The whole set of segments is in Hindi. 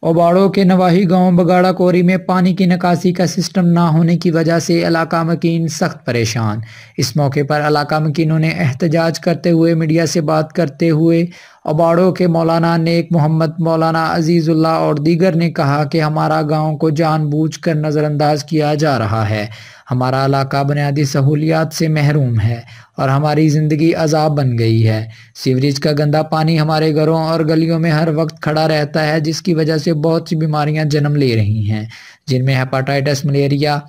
ओबाड़ों के नवाही गांव बगाड़ा कोरी में पानी की निकासी का सिस्टम ना होने की वजह से इलाका मकीन सख्त परेशान। इस मौके पर इलाका मकीनों ने एहतजाज करते हुए मीडिया से बात करते हुए ओबाड़ों के मौलाना नेक मोहम्मद, मौलाना अजीजुल्लाह और दीगर ने कहा कि हमारा गांव को जानबूझकर नज़रअंदाज किया जा रहा है। हमारा इलाका बुनियादी सहूलियात से महरूम है और हमारी ज़िंदगी अजाब बन गई है। सीवरेज का गंदा पानी हमारे घरों और गलियों में हर वक्त खड़ा रहता है, जिसकी वजह से बहुत सी बीमारियां जन्म ले रही हैं, जिनमें हेपाटाइटिस, मलेरिया।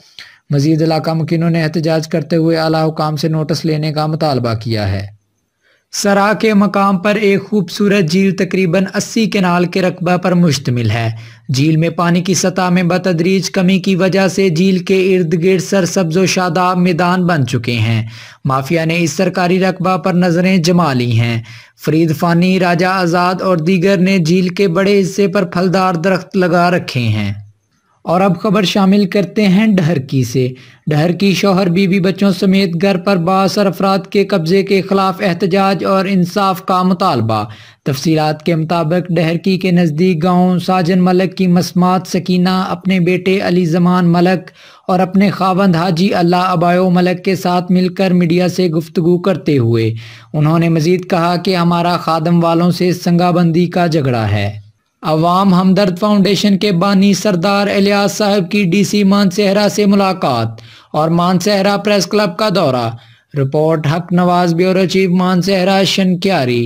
मजीद इलाका मुकीनों ने एहतजाज करते हुए आला हुकाम से नोटिस लेने का मुतालबा किया है। सरा के मकाम पर एक खूबसूरत झील तकरीबन 80 केनाल के रकबा पर मुश्तमिल है। झील में पानी की सतह में बतदरीज कमी की वजह से झील के इर्द गिर्द सरसब्ज व शादाब मैदान बन चुके हैं। माफिया ने इस सरकारी रकबा पर नजरें जमा ली हैं। फरीद फानी, राजा आज़ाद और दीगर ने झील के बड़े हिस्से पर फलदार दरख्त लगा रखे हैं। और अब खबर शामिल करते हैं डहरकी से। डहरकी शौहर, बीवी, बच्चों समेत घर पर बासर अफराद के कब्जे के खिलाफ एहतजाज और इंसाफ का मुतालबा। तफसीलात के मुताबिक डहरकी के नज़दीक गांव साजन मलक की मसमात सकीना अपने बेटे अली जमान मलक और अपने खावंद हाजी अल्लाह अबायो मलक के साथ मिलकर मीडिया से गुफ्तगू करते हुए उन्होंने मजीद कहा कि हमारा खादम वालों से संगाबंदी का झगड़ा है। अवाम हमदर्द फाउंडेशन के बानी सरदार इलियास साहब की डीसी मानसहरा से मुलाकात और मानसहरा प्रेस क्लब का दौरा। रिपोर्ट हक नवाज, ब्यूरो चीफ, मानसहरा, शनक्यारी।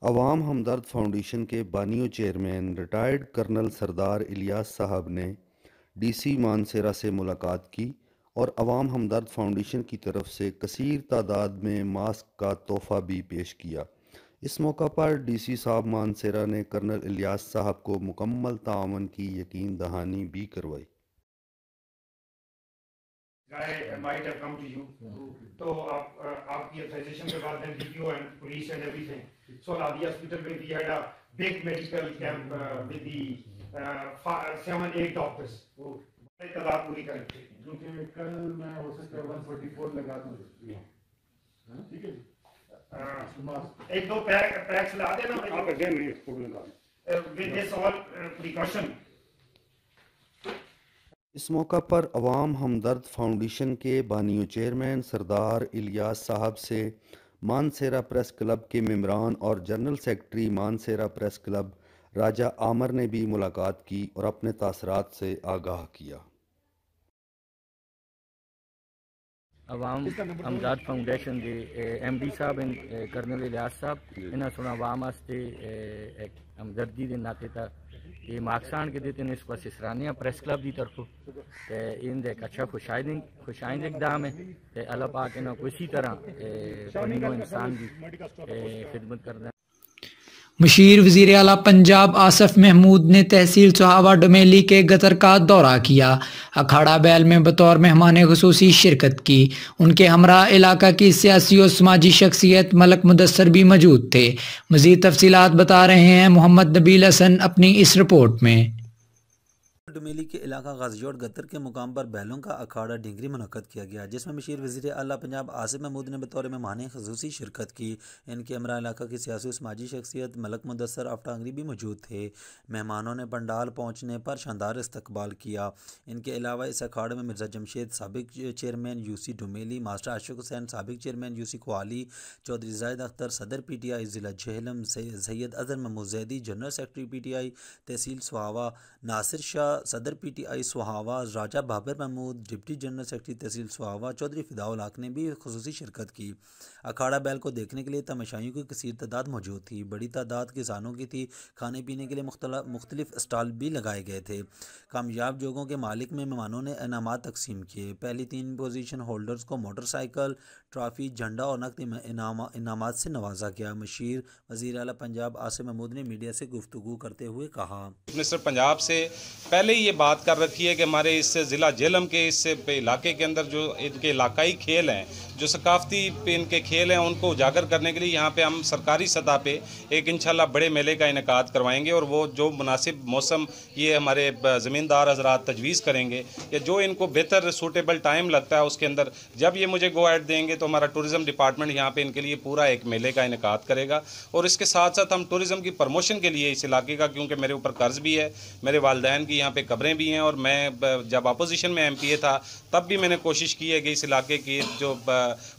अवाम हमदर्द फाउंडेशन के बानी व चेयरमैन रिटायर्ड कर्नल सरदार इलियास साहब ने डीसी मानसहरा से मुलाकात की और अवाम हमदर्द फाउंडेशन की तरफ से कसीर तादाद में मास्क का तोहफा भी पेश किया। इस मौका पर डीसी साहब मानसहरा ने कर्नल इलियास साहब को मुकम्मल ताअवुन की यकीन दहानी भी करवाई। तो आपकी ऑथराइजेशन के बाद DPO and police and everything, so Nadia hospital में we had a big medical camp with the 7-8 doctors. वो बड़ी तादाद पूरी करें क्योंकि कल मैं हो सकता है 144 लगा दूं। ठीक है, एक दो पैक्स ला देना आप again with this all precaution. इस मौका पर अवाम हमदर्द फाउंडेशन के बानी व चेयरमैन सरदार इलियास साहब से मानसहरा प्रेस क्लब के मेंबरान और general secretary Mansehra press club Raja Aamir ने भी मुलाकात की और अपने तासरात से आगाह किया। अवाम हमदर्द फाउंडेशन के MD साहब कर्नल इलियास साहब इन्हें सुना अवाम वास्ते हमदर्दी के नाते तक ये मार्क्सान के देते हैं इस पर सिसरानिया प्रेस क्लब की तरफ इन एक अच्छा खुशाइंद इकदाम है। अल्लाह पाक इन्हें किसी तरह इंसान की खिदमत करना। मुशीर वज़ीर आला पंजाब आसिफ महमूद ने तहसील सुहावा डुमेली के गतर का दौरा किया। अखाड़ा बैल में बतौर मेहमान खुसूसी शिरकत की। उनके हमरा इलाका की सियासी और समाजी शख्सियत मलक मुदस्सर भी मौजूद थे। मज़ीद तफसीलात बता रहे हैं मोहम्मद नबील हसन अपनी इस रिपोर्ट में। डुमेली के इलाका गाजियोड़ गतर के मुकाम पर बैलों का अखाड़ा डिंगरी मुनक्कद किया गया, जिसमें मुशीर वज़ीर आला पंजाब आसिफ महमूद ने बतौर मेहमान ख़ुसूसी शिरकत की। इनके हमरा इलाका की सियासी समाजी शख्सियत मलक मुदस्सर आफ्टांगरी भी मौजूद थे। मेहमानों ने पंडाल पहुँचने पर शानदार इस्तकबाल किया। इनके अलावा इस अखाड़े में मिर्ज़ा जमशेद साबिक chairman UC Dumeli, master Ashiq Hussain साबिक चेयरमैन UC कोहाली, चौधरी जाहिद अख्तर सदर PTI ज़िला Jhelum, Syed Azhar Mahmood Zaidi general secretary PTI तहसील सुहावा, नासिर शाह सदर PTI Sohawa, Raja Babar Mahmood deputy general secretary तहसील सुहावा, चौधरी फिदाउल हक ने भी खुसूसी शिरकत की। अखाड़ा बैल को देखने के लिए तमाशाइयों की कसीर तादाद मौजूद थी। बड़ी तादाद किसानों की थी। खाने पीने के लिए मुख्तलिफ स्टॉल भी लगाए गए थे। कामयाब जोगों के मालिक में मेहमानों ने इनामात तकसीम किए। पहली 3 पोजीशन होल्डर्स को मोटरसाइकिल, ट्रॉफी, झंडा और नकद इनामात से नवाजा गया। मुशीर वज़ीर आला पंजाब आसिफ महमूद ने मीडिया से गुफ्तगू करते हुए कहा, मिनिस्टर पंजाब से पहले ही ये बात कर रखी है कि हमारे इस ज़िला झेलम के इस इलाके के अंदर जो इनके इलाकाई खेल हैं, जो सकाफ़ती इनके खेल हैं उनको उजागर करने के लिए यहाँ पे हम सरकारी सतह पे एक इंशाल्लाह बड़े मेले का इनेकाद करवाएंगे और वो जो मुनासिब मौसम ये हमारे ज़मींदार हजरात तजवीज़ करेंगे या जो इनको बेहतर सूटेबल टाइम लगता है उसके अंदर जब ये मुझे गो एड देंगे तो हमारा टूरिज़म डिपार्टमेंट यहाँ पे इनके लिए पूरा एक मेले का इनेकाद करेगा। और इसके साथ साथ हम टूरिज़म की प्रमोशन के लिए इस इलाके का, क्योंकि मेरे ऊपर कर्ज भी है, मेरे वालिदैन की यहाँ पे कब्रें भी हैं और मैं जब अपोजिशन में MPA था तब भी मैंने कोशिश की है कि इस इलाके की जो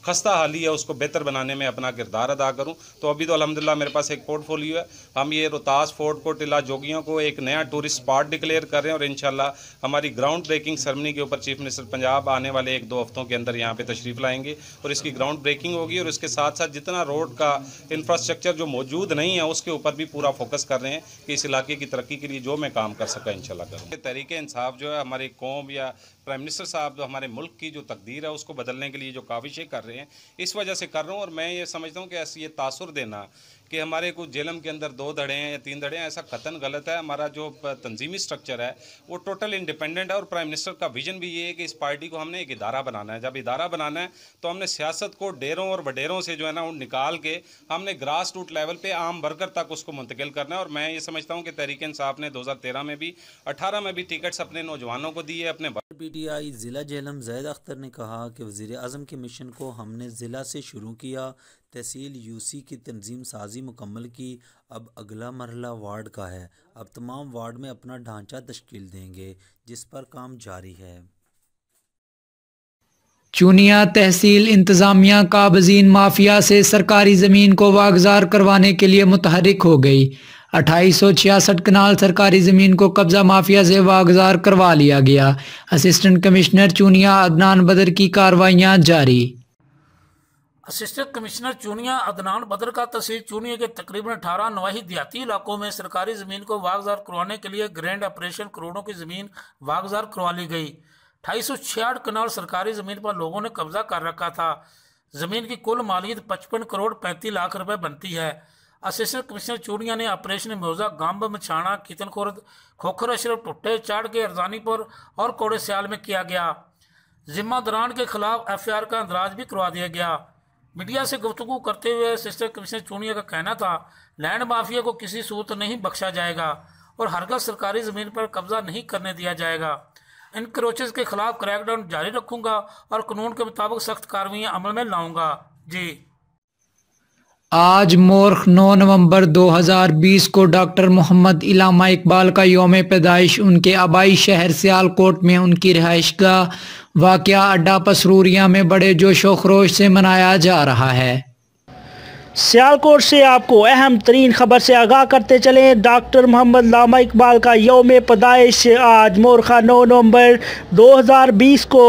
खस्ता हाली है उसको बेहतर बनाने में अपना किरदार अदा करूं। तो अभी तो अल्हम्दुलिल्लाह मेरे पास एक पोर्टफोलियो है। हम ये रोहतास, फोर्ट को, टिला जोगियों को एक नया टूरिस्ट स्पॉट डिक्लेयर कर रहे हैं और इंशाल्लाह हमारी ग्राउंड ब्रेकिंग सेरेमनी के ऊपर चीफ मिनिस्टर पंजाब आने वाले 1-2 हफ्तों के अंदर यहाँ पे तशरीफ़ लाएंगे और इसकी ग्राउंड ब्रेकिंग होगी। और इसके साथ साथ जितना रोड का इंफ्रास्ट्रक्चर जो मौजूद नहीं है उसके ऊपर भी पूरा फोकस कर रहे हैं कि इस इलाके की तरक्की के लिए जो मैं काम कर सका इंशाल्लाह करूँगा। तहरीके इंसाफ जो है हमारी कौम या प्राइम मिनिस्टर साहब जो हमारे मुल्क की जो तकदीर है उसको बदलने के लिए जो काविशें कर रहे हैं इस वजह से कर रहा हूँ। और मैं ये समझता हूँ कि ऐसी ये तासुर देना कि हमारे कुछ जेलम के अंदर 2 धड़े हैं या 3 धड़े हैं, ऐसा कतन गलत है। हमारा जो तंजीमी स्ट्रक्चर है वो टोटल इंडिपेंडेंट है और प्राइम मिनिस्टर का विजन भी ये है कि इस पार्टी को हमने एक इदारा बनाना है। जब इदारा बनाना है तो हमने सियासत को डेरों और वडेरों से जो है ना वो निकाल के हमने ग्रास रूट लेवल पे आम वर्कर तक उसको मुंतकिल करना है। और मैं ये समझता हूँ कि तहरीक इंसाफ ने 2013 में भी 18 में भी टिकट्स अपने नौजवानों को दिए अपने। PTI ज़िला जेहलम ज़ैद अख्तर ने कहा कि वज़ीर आज़म के मिशन को हमने ज़िला से शुरू किया, तहसील UC की तंजीम साजी मुकम्मल की, अब अगला मरहला वार्ड का है। अब तमाम वार्ड में अपना ढांचा तश्कील देंगे जिस पर काम जारी है। चूनिया तहसील इंतज़ामिया काबज़ीन माफिया से सरकारी ज़मीन को वागज़ार करवाने के लिए मुतहरिक हो गई। 2866 कनाल सरकारी ज़मीन को कब्ज़ा माफिया से वागज़ार करवा लिया गया। असिस्टेंट कमिश्नर चूनिया अदनान बदर की कार्रवाइयाँ जारी। असिस्टेंट कमिश्नर चूनिया अदनान बदर का तहसील चूनिया के तकरीबन 18 नवाही देहाती इलाकों में सरकारी ज़मीन को वागज़ार करवाने के लिए ग्रैंड ऑपरेशन करोड़ों की ज़मीन वागज़ार करवा ली गई। 2866 कनाल सरकारी ज़मीन पर लोगों ने कब्जा कर रखा था। ज़मीन की कुल मालियत 55 करोड़ 35 लाख रुपए बनती है। असिस्टेंट कमिश्नर चूनिया ने ऑपरेशन मौजा गांब मछाना, कितनखुर्द, खोखर अशरफ, टुट्टे, चाड़ के अर्जानीपुर और कोड़े स्याल में किया गया। जिम्मेदारान के खिलाफ FIR का अंदराज भी करवा दिया गया। मीडिया से गुफ्तगू करते हुए असिस्टेंट कमिश्नर चूनिया का कहना था, लैंड माफिया को किसी सूरत नहीं बख्शा जाएगा और हरगज़ सरकारी ज़मीन पर कब्जा नहीं करने दिया जाएगा। इनक्रोचेस के खिलाफ क्रैकडाउन जारी रखूंगा और कानून के मुताबिक सख्त कार्रवाइयाँ अमल में लाऊंगा। जी। आज मोर्ख 9 नवंबर 2020 को डॉक्टर मोहम्मद इलामा इकबाल का यौम पैदाइश उनके आबाई शहर सियालकोट में उनकी रिहाइशगाह वाक़या अड्डा पसरूरिया में बड़े जोश व खरोश से मनाया जा रहा है। सियालकोट से आपको अहम तरीन खबर से आगाह करते चलें। डॉक्टर मोहम्मद इलामा इकबाल का यौम पैदाइश आज मोरखा 9 नवंबर 2020 को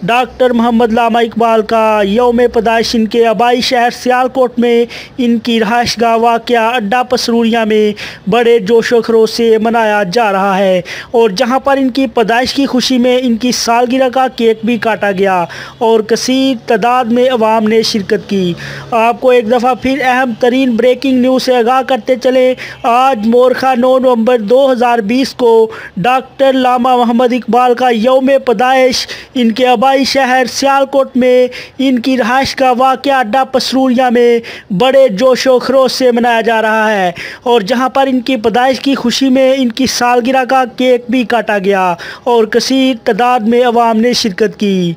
डॉक्टर मोहम्मद इलामा इकबाल का यौम पैदाइश इनके आबाई शहर सियालकोट में इनकी रहायशगाह वाक़या अड्डा पसरूरिया में बड़े जोश व खरोश से मनाया जा रहा है और जहां पर इनकी पैदाइश की खुशी में इनकी सालगिरह का केक भी काटा गया और कसीर तादाद में अवाम ने शिरकत की। आपको एक दफ़ा फिर अहम तरीन ब्रेकिंग न्यूज़ से आगाह करते चले। आज मोरखा 9 नवंबर 2020 को डॉक्टर इलामा मोहम्मद इकबाल का यौम पैदाइश इनके आबाई शहर सियालकोट में इनकी रहाइश का वाक़या अड्डा पसरूरिया में बड़े जोश व खरोश से मनाया जा रहा है और जहां पर इनकी पैदाइश की खुशी में इनकी सालगिरह का केक भी काटा गया और कसीर तादाद में अवाम ने शिरकत की।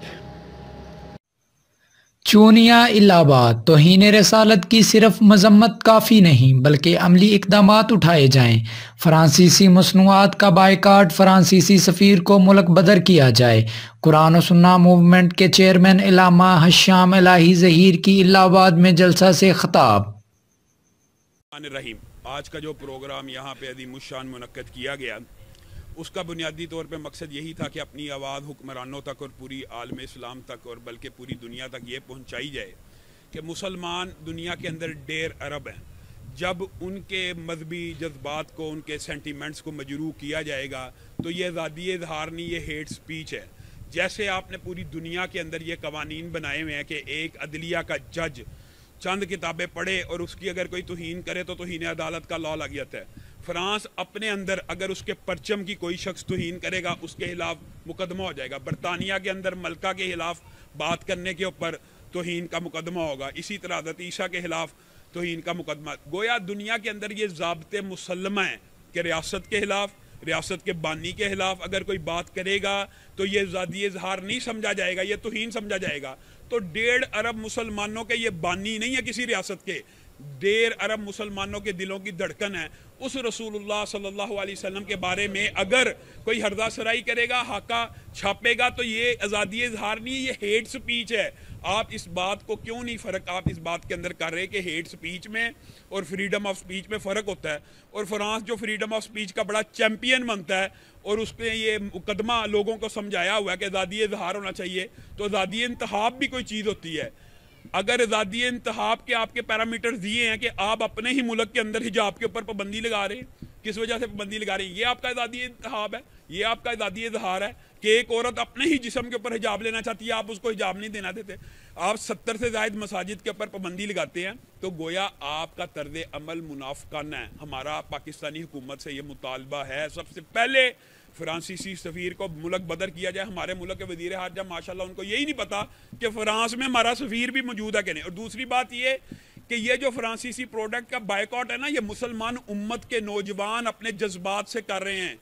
चूनिया इलाहाबाद तौहीन रसालत की सिर्फ मजम्मत काफ़ी नहीं बल्कि अमली इक़दामात उठाए जाएं। फ़्रांसीसी मसनूआत का बायकाट, फ़्रांसीसी सफ़ीर को मुल्क बदर किया जाए। कुरान और सुन्ना मूवमेंट के चेयरमैन इलामा हश्याम इलाही ज़हीर की इलाहाबाद में जलसा से खिताब। रहीम, आज का जो प्रोग्राम यहाँ पे अज़ीमुश्शान मुनक्कद किया गया उसका बुनियादी तौर पे मकसद यही था कि अपनी आवाज़ हुक्मरानों तक और पूरी आलम इस्लाम तक और बल्कि पूरी दुनिया तक ये पहुंचाई जाए कि मुसलमान दुनिया के अंदर 1.5 अरब हैं। जब उनके मजहबी जज्बात को, उनके सेंटिमेंट्स को मजरूह किया जाएगा तो ये आज़ादी इज़हार नहीं, ये हेट स्पीच है। जैसे आपने पूरी दुनिया के अंदर ये कवानीन बनाए हुए हैं कि एक अदलिया का जज चंद किताबें पढ़े और उसकी अगर कोई तौहीन करे तो तौहीन अदालत का लॉ लग जाता है। फ्रांस अपने अंदर अगर उसके परचम की कोई शख्स तौहीन करेगा उसके खिलाफ मुकदमा हो जाएगा। बरतानिया के अंदर मलका के खिलाफ बात करने के ऊपर तौहीन का मुकदमा होगा, इसी तरह हज़रत ईसा के खिलाफ तौहीन का मुकदमा। गोया दुनिया के अंदर ये ज़ाब्ते मुसल्लमा है कि रियासत के खिलाफ, रियासत के बानी के खिलाफ अगर कोई बात करेगा तो ये ज़ादी इज़हार नहीं समझा जाएगा, ये तौहीन समझा जाएगा। तो 1.5 अरब मुसलमानों के ये बानी नहीं है किसी रियासत के, 1.5 अरब मुसलमानों के दिलों की धड़कन है। उस रसूलुल्लाह सल्लल्लाहु अलैहि वसल्लम के बारे में अगर कोई हरदा सराई करेगा, हाका छापेगा, तो ये आज़ादी इज़हार नहीं है, ये हेट स्पीच है। आप इस बात को क्यों नहीं फ़र्क आप इस बात के अंदर कर रहे कि हेट स्पीच में और फ्रीडम ऑफ स्पीच में फ़र्क होता है। और फ्रांस जो फ्रीडम ऑफ स्पीच का बड़ा चैम्पियन बनता है और उसने ये मुकदमा लोगों को समझाया हुआ है कि आज़ादी इज़हार होना चाहिए, तो आज़ादी इंतखाब भी कोई चीज़ होती है। अगर आज़ादी इंतखाब के आपके पैरामीटर्स दिए हैं कि आप अपने ही मुल्क के अंदर हिजाब के ऊपर पाबंदी लगा रहे हैं, किस वजह से पाबंदी लगा रहे हैं, ये आपका आज़ादी इंतखाब है, ये आपका आज़ादी इज़हार है कि एक औरत अपने ही जिस्म के ऊपर हिजाब लेना चाहती है, आप उसको हिजाब नहीं देना देते। आप 70 से ज़ायद मसाजिद के ऊपर पाबंदी लगाते हैं, तो गोया आपका तर्ज अमल मुनाफिकाना है। हमारा पाकिस्तानी हुकूमत से ये मुतालबा है, सबसे पहले फ्रांसीसी सफ़ीर को मुल्क बदर किया जाए। हमारे मुल्क के वज़ीर हारजा माशाल्लाह उनको यही नहीं पता कि फ़्रांस में हमारा सफ़ीर भी मौजूद है कि नहीं। और दूसरी बात ये कि ये जो फ्रांसीसी प्रोडक्ट का बायकॉट है ना, ये मुसलमान उम्मत के नौजवान अपने जज्बात से कर रहे हैं।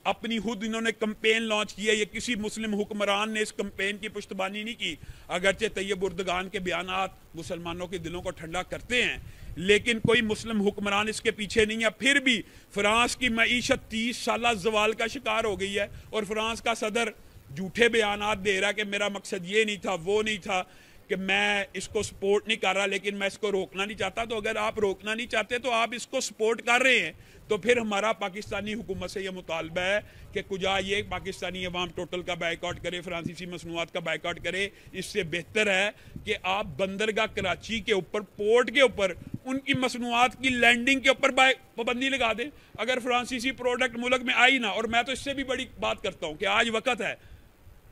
अपनी खुद इन्होंने कैंपेन लॉन्च किया, ये किसी मुस्लिम हुक्मरान ने इस कैंपेन की पुश्तबानी नहीं की। अगरचे तैयब उर्दगान के बयानात मुसलमानों के दिलों को ठंडा करते हैं, लेकिन कोई मुस्लिम हुक्मरान इसके पीछे नहीं है। फिर भी फ्रांस की मईशत 30 साल जवाल का शिकार हो गई है और फ्रांस का सदर झूठे बयानात दे रहा है कि मेरा मकसद ये नहीं था, वो नहीं था, कि मैं इसको सपोर्ट नहीं कर रहा, लेकिन मैं इसको रोकना नहीं चाहता। तो अगर आप रोकना नहीं चाहते तो आप इसको सपोर्ट कर रहे हैं, तो फिर हमारा पाकिस्तानी हुकूमत से ये मुतालबा है कि कुजा ये पाकिस्तानी अवाम टोटल का बाइकआउट करे, फ्रांसीसी मसनूआत का बाइकआउट करे। इससे बेहतर है कि आप बंदरगाह कराची के ऊपर, पोर्ट के ऊपर उनकी मसनूआत की लैंडिंग के ऊपर पाबंदी लगा दें। अगर फ्रांसीसी प्रोडक्ट मुल्क में आई ना, और मैं तो इससे भी बड़ी बात करता हूँ कि आज वक्त है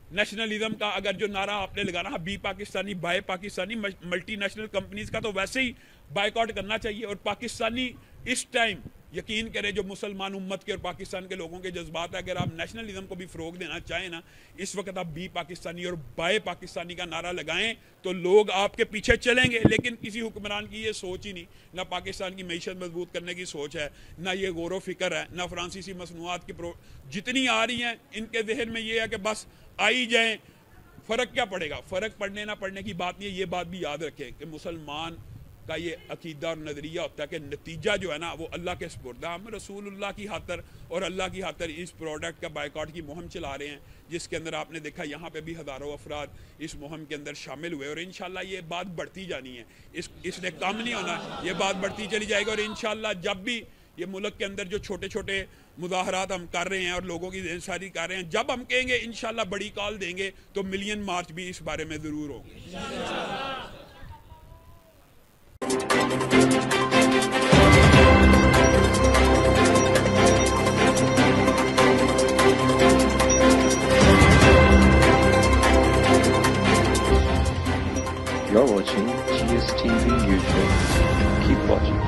नेशनलिज्म का। अगर जो नारा आपने लगाना है be Pakistani buy Pakistani, multinational companies का तो वैसे ही बाइकआउट करना चाहिए। और पाकिस्तानी इस टाइम यकीन करें, जो मुसलमान उम्मत के और पाकिस्तान के लोगों के जज्बात है, अगर आप नेशनलिज्म को भी फ़रोग देना चाहें ना, इस वक्त आप बी पाकिस्तानी और बाय पाकिस्तानी का नारा लगाएं तो लोग आपके पीछे चलेंगे। लेकिन किसी हुक्मरान की ये सोच ही नहीं, ना पाकिस्तान की मईशत मजबूत करने की सोच है, ना ये गौर फिक्र है, ना फ्रांसीसी मसनूआत की जितनी आ रही हैं इनके जहन में ये है कि बस आई जाएं, फ़र्क क्या पड़ेगा। फ़र्क पड़ने ना पड़ने की बात नहीं है, ये बात भी याद रखें कि मुसलमान का ये अकीदा और नज़रिया होता है कि नतीजा जो है ना वो अल्लाह के सुपुर्द है। हम रसूलुल्लाह की खातर और अल्लाह की खातर इस प्रोडक्ट का बाइकआउट की मुहिम चला रहे हैं, जिसके अंदर आपने देखा यहाँ पे भी हज़ारों अफराद इस मुहिम के अंदर शामिल हुए। और इंशाल्लाह ये बात बढ़ती जानी है, इसने कम नहीं होना, ये बात बढ़ती चली जाएगी। और इंशाल्लाह जब भी ये मुल्क के अंदर जो छोटे छोटे मुजाहरात हम कर रहे हैं और लोगों की इंसारी कर रहे हैं, जब हम कहेंगे इंशाल्लाह बड़ी कॉल देंगे तो मिलियन मार्च भी इस बारे में ज़रूर होगी। You're watching GSTV YouTube. Keep watching.